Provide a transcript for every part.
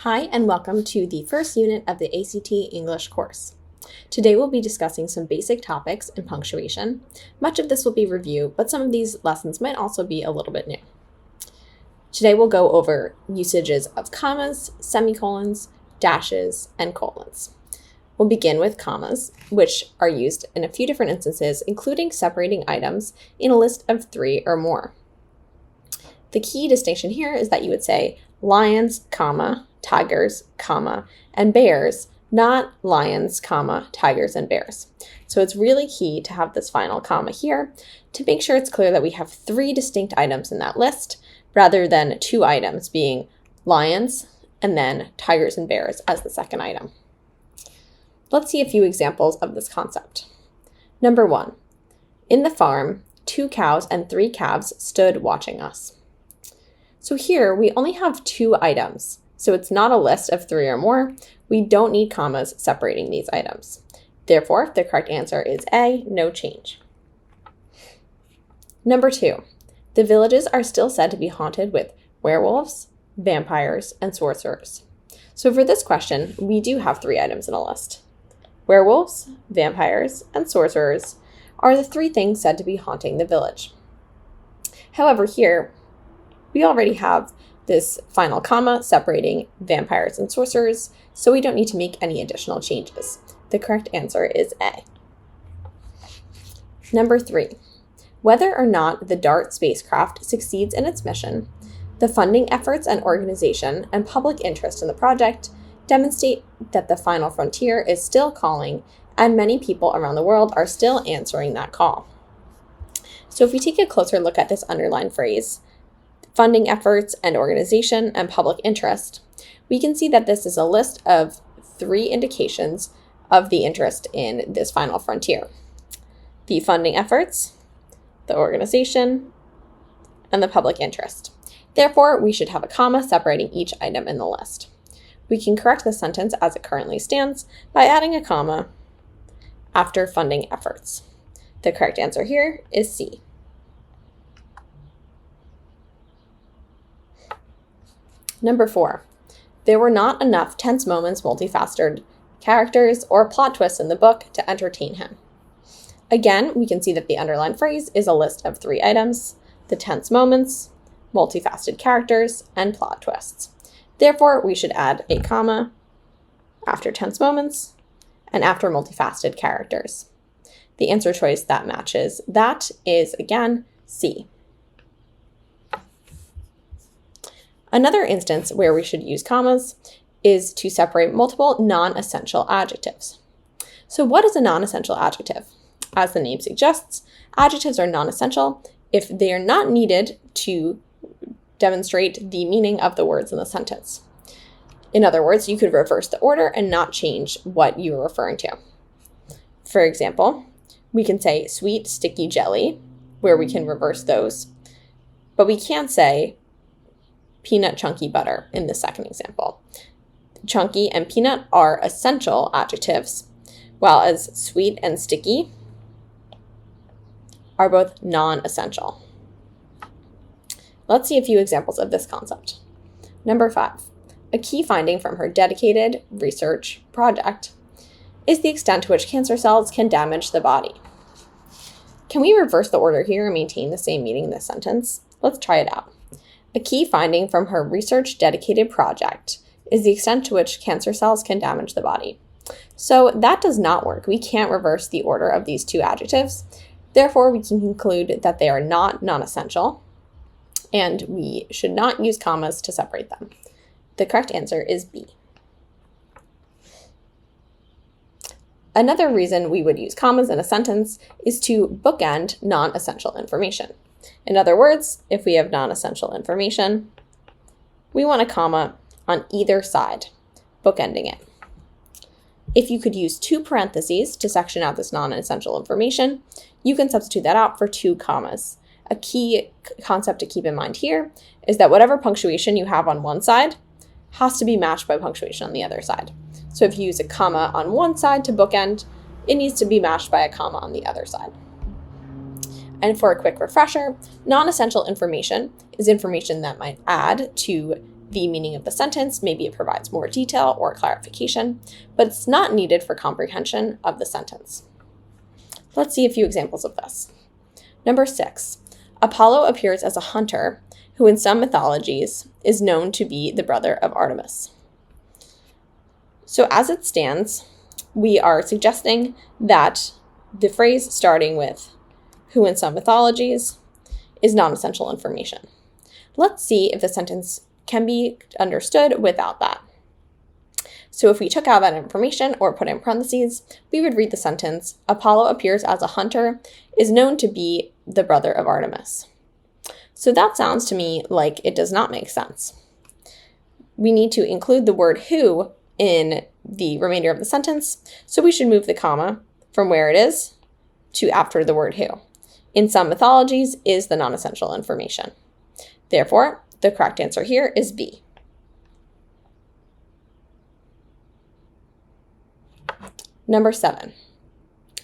Hi, and welcome to the first unit of the ACT English course. Today we'll be discussing some basic topics in punctuation. Much of this will be review, but some of these lessons might also be a little bit new. Today we'll go over usages of commas, semicolons, dashes, and colons. We'll begin with commas, which are used in a few different instances, including separating items in a list of 3 or more. The key distinction here is that you would say lions, comma, tigers, comma, and bears, not lions, comma, tigers, and bears. So it's really key to have this final comma here to make sure it's clear that we have 3 distinct items in that list rather than 2 items being lions and then tigers and bears as the second item. Let's see a few examples of this concept. Number 1, in the farm, 2 cows and 3 calves stood watching us. So here we only have 2 items. So it's not a list of 3 or more. We don't need commas separating these items. Therefore, the correct answer is A, no change. Number 2, the villages are still said to be haunted with werewolves, vampires, and sorcerers. So for this question, we do have 3 items in a list. Werewolves, vampires, and sorcerers are the 3 things said to be haunting the village. However, here, we already have this final comma separating vampires and sorcerers, so we don't need to make any additional changes. The correct answer is A. Number 3, whether or not the DART spacecraft succeeds in its mission, the funding efforts and organization and public interest in the project demonstrate that the final frontier is still calling, and many people around the world are still answering that call. So if we take a closer look at this underlined phrase, funding efforts and organization and public interest, we can see that this is a list of 3 indications of the interest in this final frontier: the funding efforts, the organization, and the public interest. Therefore, we should have a comma separating each item in the list. We can correct the sentence as it currently stands by adding a comma after funding efforts. The correct answer here is C. Number 4, there were not enough tense moments, multifaceted characters, or plot twists in the book to entertain him. Again, we can see that the underlined phrase is a list of 3 items: the tense moments, multifaceted characters, and plot twists. Therefore, we should add a comma after tense moments and after multifaceted characters. The answer choice that matches that is, again, C. Another instance where we should use commas is to separate multiple non-essential adjectives. So what is a non-essential adjective? As the name suggests, adjectives are non-essential if they are not needed to demonstrate the meaning of the words in the sentence. In other words, you could reverse the order and not change what you are referring to. For example, we can say sweet, sticky jelly, where we can reverse those, but we can't say peanut chunky butter in the second example. Chunky and peanut are essential adjectives, while as sweet and sticky are both non-essential. Let's see a few examples of this concept. Number 5, a key finding from her dedicated research project is the extent to which cancer cells can damage the body. Can we reverse the order here and maintain the same meaning in this sentence? Let's try it out. A key finding from her research-dedicated project is the extent to which cancer cells can damage the body. So that does not work. We can't reverse the order of these 2 adjectives. Therefore, we can conclude that they are not non-essential, and we should not use commas to separate them. The correct answer is B. Another reason we would use commas in a sentence is to bookend non-essential information. In other words, if we have non-essential information, we want a comma on either side, bookending it. If you could use 2 parentheses to section out this non-essential information, you can substitute that out for 2 commas. A key concept to keep in mind here is that whatever punctuation you have on one side has to be matched by punctuation on the other side. So if you use a comma on one side to bookend, it needs to be matched by a comma on the other side. And for a quick refresher, non-essential information is information that might add to the meaning of the sentence. Maybe it provides more detail or clarification, but it's not needed for comprehension of the sentence. Let's see a few examples of this. Number 6, Apollo appears as a hunter who in some mythologies is known to be the brother of Artemis. So as it stands, we are suggesting that the phrase starting with who in some mythologies is non-essential information. Let's see if the sentence can be understood without that. So if we took out that information or put in parentheses, we would read the sentence, Apollo appears as a hunter, is known to be the brother of Artemis. So that sounds to me like it does not make sense. We need to include the word who in the remainder of the sentence, so we should move the comma from where it is to after the word who. In some mythologies is the non-essential information. Therefore, the correct answer here is B. Number 7.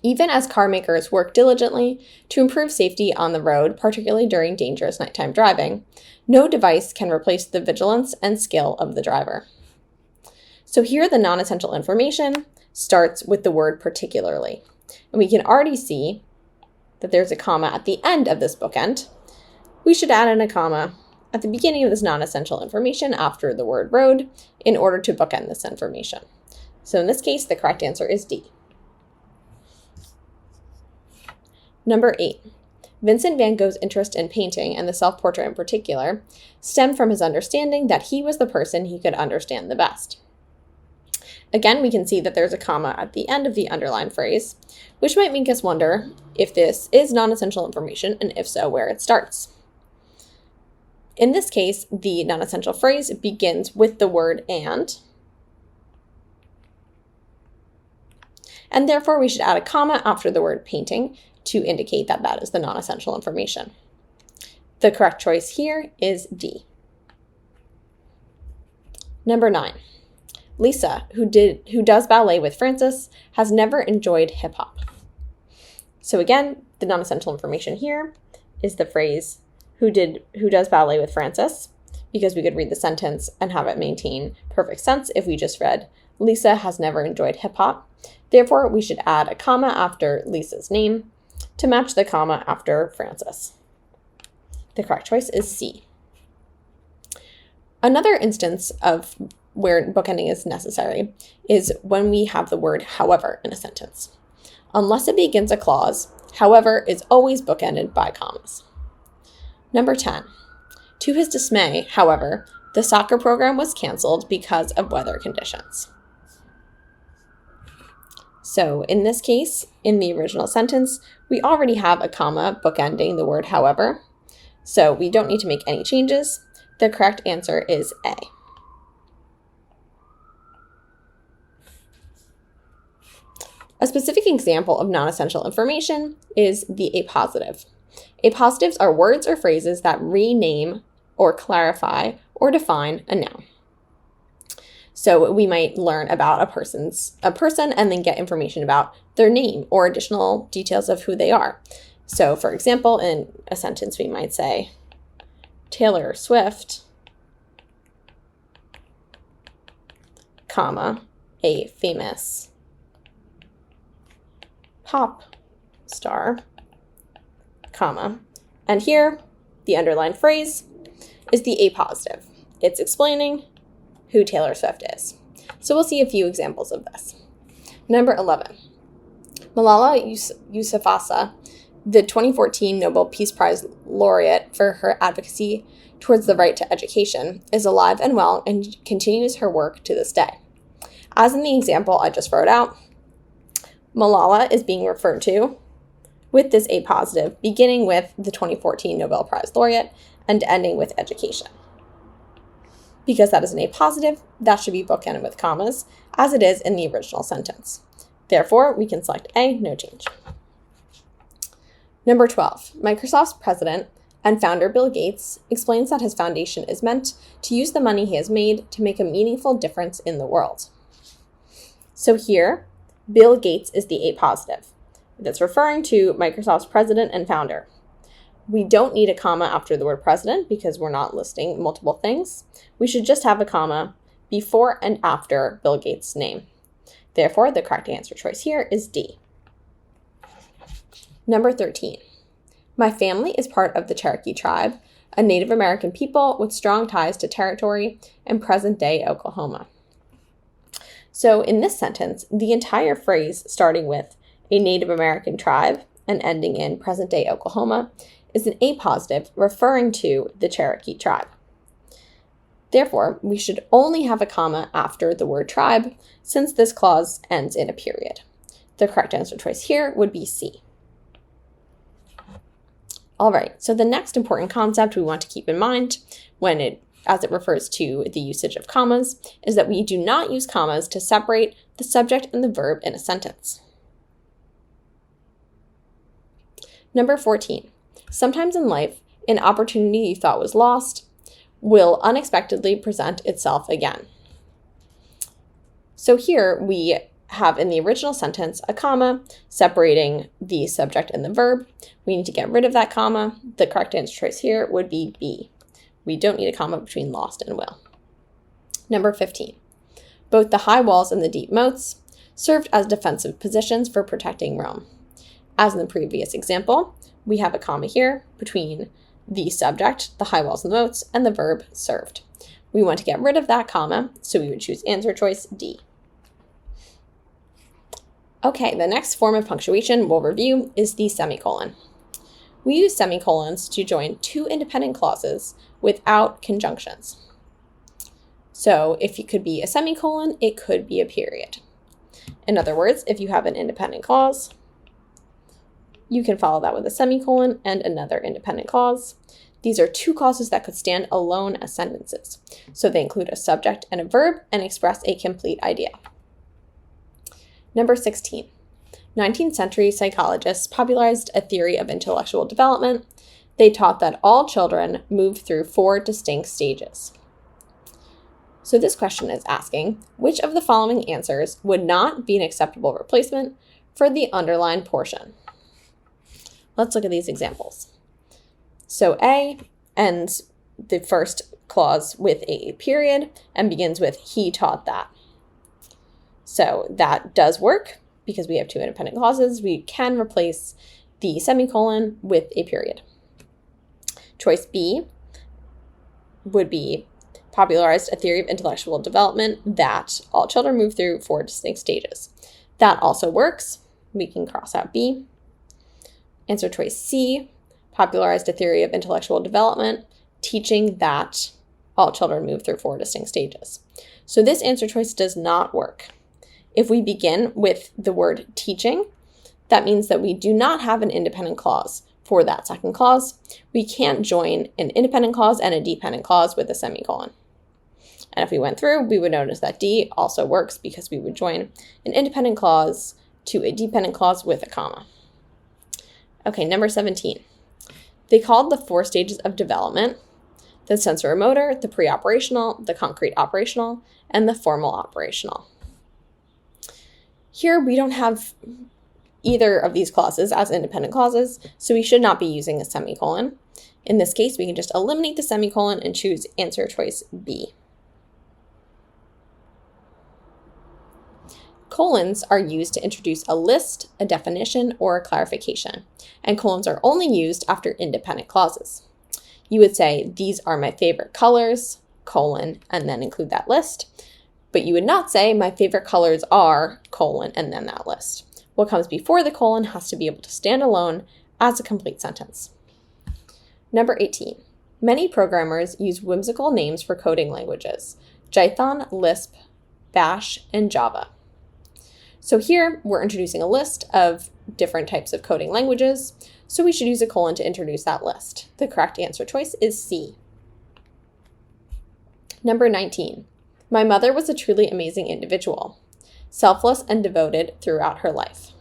Even as car makers work diligently to improve safety on the road, particularly during dangerous nighttime driving, no device can replace the vigilance and skill of the driver. So here the non-essential information starts with the word particularly. And we can already see that there's a comma at the end of this bookend. We should add in a comma at the beginning of this non-essential information after the word road in order to bookend this information. So in this case, the correct answer is D. Number 8. Vincent van Gogh's interest in painting, and the self-portrait in particular, stemmed from his understanding that he was the person he could understand the best. Again, we can see that there's a comma at the end of the underlined phrase, which might make us wonder if this is non-essential information, and if so, where it starts. In this case, the non-essential phrase begins with the word and therefore we should add a comma after the word painting to indicate that that is the non-essential information. The correct choice here is D. Number 9. Lisa, who does ballet with Francis, has never enjoyed hip-hop. So again, the non-essential information here is the phrase who does ballet with Francis, because we could read the sentence and have it maintain perfect sense if we just read Lisa has never enjoyed hip-hop. Therefore, we should add a comma after Lisa's name to match the comma after Francis. The correct choice is C. Another instance of where bookending is necessary is when we have the word however in a sentence. Unless it begins a clause, however is always bookended by commas. Number 10. To his dismay, however, the soccer program was canceled because of weather conditions. So in this case, in the original sentence, we already have a comma bookending the word however, so we don't need to make any changes. The correct answer is A. A specific example of non-essential information is the appositive. Appositives are words or phrases that rename or clarify or define a noun. So we might learn about a person and then get information about their name or additional details of who they are. So for example, in a sentence we might say, Taylor Swift, comma, a famous pop star, comma, and here the underlined phrase is the appositive. It's explaining who Taylor Swift is. So we'll see a few examples of this. Number 11. Malala Yousafzai, the 2014 Nobel Peace Prize laureate for her advocacy towards the right to education, is alive and well and continues her work to this day. As in the example I just wrote out, Malala is being referred to with this appositive, beginning with the 2014 Nobel Prize laureate and ending with education. Because that is an appositive, that should be bookended with commas, as it is in the original sentence. Therefore, we can select A, no change. Number 12, Microsoft's president and founder Bill Gates explains that his foundation is meant to use the money he has made to make a meaningful difference in the world. So here, Bill Gates is the appositive. That's referring to Microsoft's president and founder. We don't need a comma after the word president because we're not listing multiple things. We should just have a comma before and after Bill Gates' name. Therefore, the correct answer choice here is D. Number 13. My family is part of the Cherokee tribe, a Native American people with strong ties to territory in present-day Oklahoma. So in this sentence, the entire phrase starting with a Native American tribe and ending in present-day Oklahoma is an appositive referring to the Cherokee tribe. Therefore, we should only have a comma after the word tribe since this clause ends in a period. The correct answer choice here would be C. All right, so the next important concept we want to keep in mind as it refers to the usage of commas is that we do not use commas to separate the subject and the verb in a sentence. Number 14. Sometimes in life, an opportunity you thought was lost will unexpectedly present itself again. So here we have in the original sentence a comma separating the subject and the verb. We need to get rid of that comma. The correct answer choice here would be B. We don't need a comma between lost and will. Number 15. Both the high walls and the deep moats served as defensive positions for protecting Rome. As in the previous example, we have a comma here between the subject, the high walls and the moats, and the verb served. We want to get rid of that comma, so we would choose answer choice D. Okay, the next form of punctuation we'll review is the semicolon. We use semicolons to join two independent clauses without conjunctions. So if it could be a semicolon, it could be a period. In other words, if you have an independent clause, you can follow that with a semicolon and another independent clause. These are two clauses that could stand alone as sentences. So they include a subject and a verb and express a complete idea. Number 16. 19th century psychologists popularized a theory of intellectual development. They taught that all children move through 4 distinct stages. So this question is asking, which of the following answers would not be an acceptable replacement for the underlined portion? Let's look at these examples. So A ends the first clause with a period and begins with he taught that. So that does work because we have two independent clauses. We can replace the semicolon with a period. Choice B would be popularized a theory of intellectual development that all children move through 4 distinct stages. That also works. We can cross out B. Answer choice C, popularized a theory of intellectual development, teaching that all children move through 4 distinct stages. So this answer choice does not work. If we begin with the word teaching, that means that we do not have an independent clause for that second clause. We can't join an independent clause and a dependent clause with a semicolon. And if we went through, we would notice that D also works because we would join an independent clause to a dependent clause with a comma. Okay, number 17. They called the 4 stages of development the sensorimotor, the pre-operational, the concrete operational, and the formal operational. Here we don't have either of these clauses as independent clauses, so we should not be using a semicolon. In this case, we can just eliminate the semicolon and choose answer choice B. Colons are used to introduce a list, a definition, or a clarification, and colons are only used after independent clauses. You would say, these are my favorite colors, colon, and then include that list. But you would not say, my favorite colors are, colon, and then that list. What comes before the colon has to be able to stand alone as a complete sentence. Number 18. Many programmers use whimsical names for coding languages: Python, Lisp, Bash, and Java. So here we're introducing a list of different types of coding languages, so we should use a colon to introduce that list. The correct answer choice is C. Number 19. My mother was a truly amazing individual, selfless and devoted throughout her life.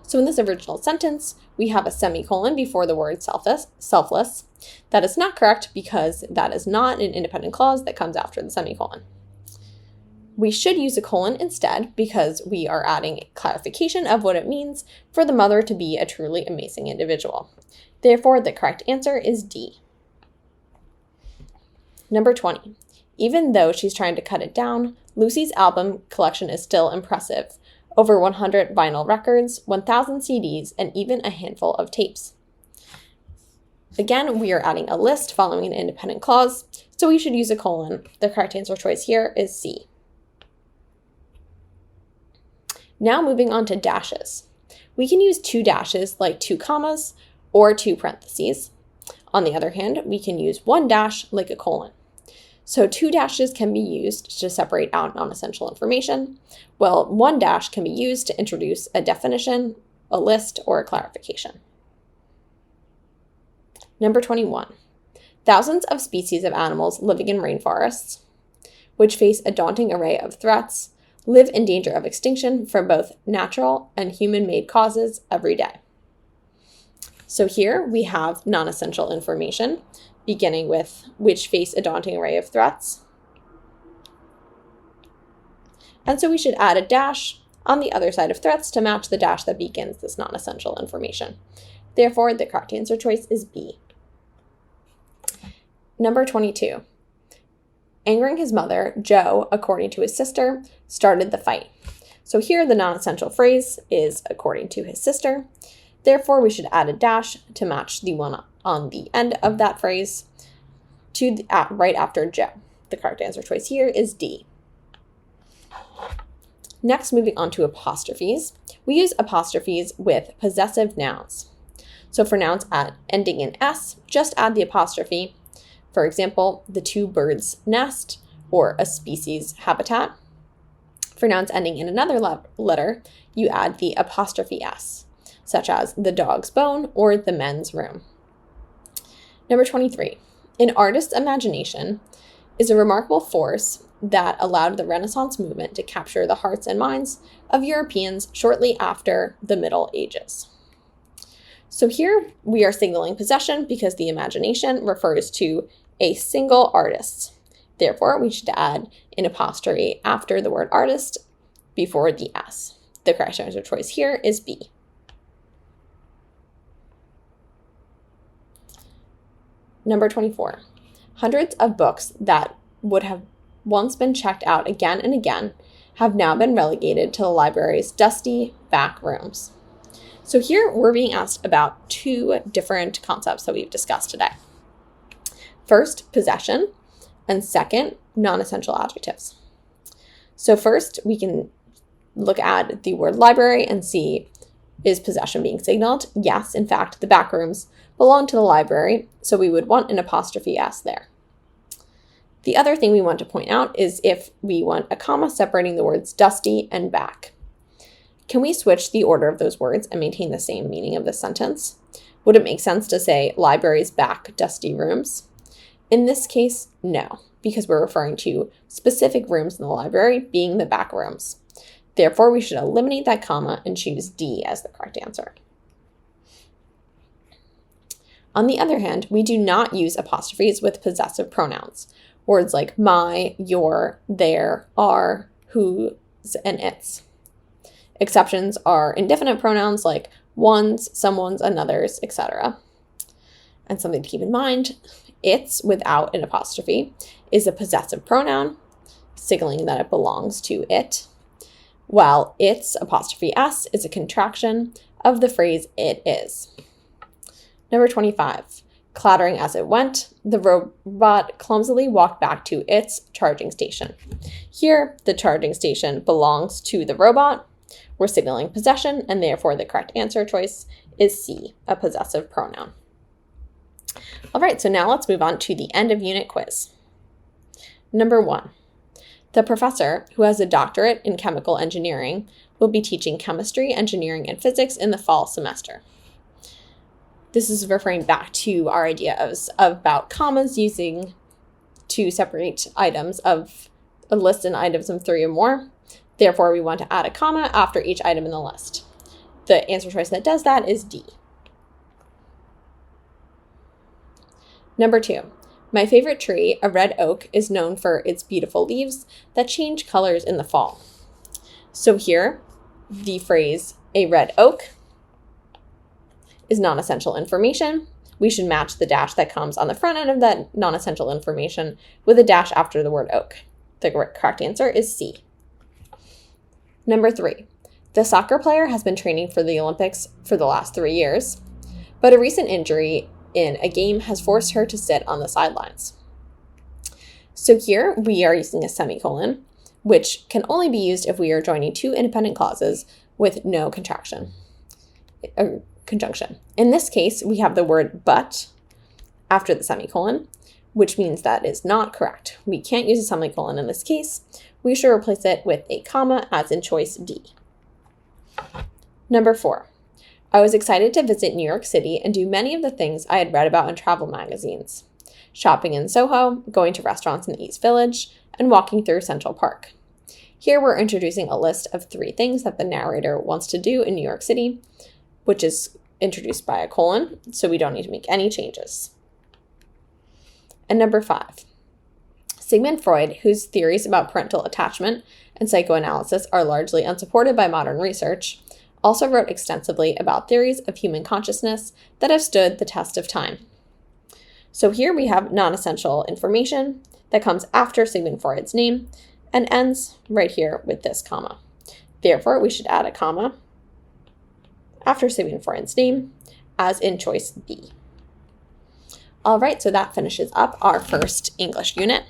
So in this original sentence, we have a semicolon before the word selfless. That is not correct because that is not an independent clause that comes after the semicolon. We should use a colon instead because we are adding a clarification of what it means for the mother to be a truly amazing individual. Therefore, the correct answer is D. Number 20. Even though she's trying to cut it down, Lucy's album collection is still impressive. Over 100 vinyl records, 1,000 CDs, and even a handful of tapes. Again, we are adding a list following an independent clause, so we should use a colon. The correct answer choice here is C. Now moving on to dashes. We can use 2 dashes like 2 commas or 2 parentheses. On the other hand, we can use 1 dash like a colon. So 2 dashes can be used to separate out non-essential information, while 1 dash can be used to introduce a definition, a list, or a clarification. Number 21. Thousands of species of animals living in rainforests, which face a daunting array of threats, live in danger of extinction from both natural and human-made causes every day. So here we have non-essential information, beginning with which face a daunting array of threats. And so we should add a dash on the other side of threats to match the dash that begins this non-essential information. Therefore, the correct answer choice is B. Number 22. Angering his mother, Joe, according to his sister, started the fight. So here the non-essential phrase is according to his sister. Therefore, we should add a dash to match the one on the end of that phrase to right after Joe. The correct answer choice here is D. Next, moving on to apostrophes. We use apostrophes with possessive nouns. So for nouns ending in S, just add the apostrophe. For example, the 2 birds' nest or a species habitat. For nouns ending in another letter, you add the apostrophe S, such as the dog's bone or the men's room. Number 23. An artist's imagination is a remarkable force that allowed the Renaissance movement to capture the hearts and minds of Europeans shortly after the Middle Ages. So here we are signaling possession because the imagination refers to a single artist. Therefore, we should add an apostrophe after the word artist before the S. The correct answer choice here is B. Number 24. Hundreds of books that would have once been checked out again and again have now been relegated to the library's dusty back rooms. So here we're being asked about 2 different concepts that we've discussed today. First, possession, and second, non-essential adjectives. So first, we can look at the word library and see, is possession being signaled? Yes, in fact, the back rooms belong to the library, so we would want an apostrophe S there. The other thing we want to point out is if we want a comma separating the words dusty and back. Can we switch the order of those words and maintain the same meaning of the sentence? Would it make sense to say library's back dusty rooms? In this case, no, because we're referring to specific rooms in the library being the back rooms. Therefore, we should eliminate that comma and choose D as the correct answer. On the other hand, we do not use apostrophes with possessive pronouns. Words like my, your, their, our, whose, and its. Exceptions are indefinite pronouns like one's, someone's, another's, etc. And something to keep in mind, its without an apostrophe is a possessive pronoun, signaling that it belongs to it, while its apostrophe S is a contraction of the phrase it is. Number 25. Clattering as it went, the robot clumsily walked back to its charging station. Here, the charging station belongs to the robot. We're signaling possession, and therefore the correct answer choice is C, a possessive pronoun. All right, so now let's move on to the end of unit quiz. Number 1. The professor, who has a doctorate in chemical engineering, will be teaching chemistry, engineering, and physics in the fall semester. This is referring back to our idea about commas using to separate items of a list and items of 3 or more. Therefore, we want to add a comma after each item in the list. The answer choice that does that is D. Number 2. My favorite tree, a red oak, is known for its beautiful leaves that change colors in the fall. So here, the phrase a red oak is non-essential information we should match the dash that comes on the front end of that non-essential information with a dash after the word oak. The correct answer is C. Number 3, the soccer player has been training for the Olympics for the last 3 years, but a recent injury in a game has forced her to sit on the sidelines. So here we are using a semicolon, which can only be used if we are joining two independent clauses with no conjunction. In this case, we have the word but after the semicolon, which means that is not correct. We can't use a semicolon in this case. We should replace it with a comma, as in choice D. Number 4, I was excited to visit New York City and do many of the things I had read about in travel magazines. Shopping in Soho, going to restaurants in the East Village, and walking through Central Park. Here we're introducing a list of 3 things that the narrator wants to do in New York City, which is introduced by a colon, so we don't need to make any changes. And number 5, Sigmund Freud, whose theories about parental attachment and psychoanalysis are largely unsupported by modern research, also wrote extensively about theories of human consciousness that have stood the test of time. So here we have non-essential information that comes after Sigmund Freud's name and ends right here with this comma. Therefore, we should add a comma after Sigmund Freud's name, as in choice B. All right, so that finishes up our first English unit.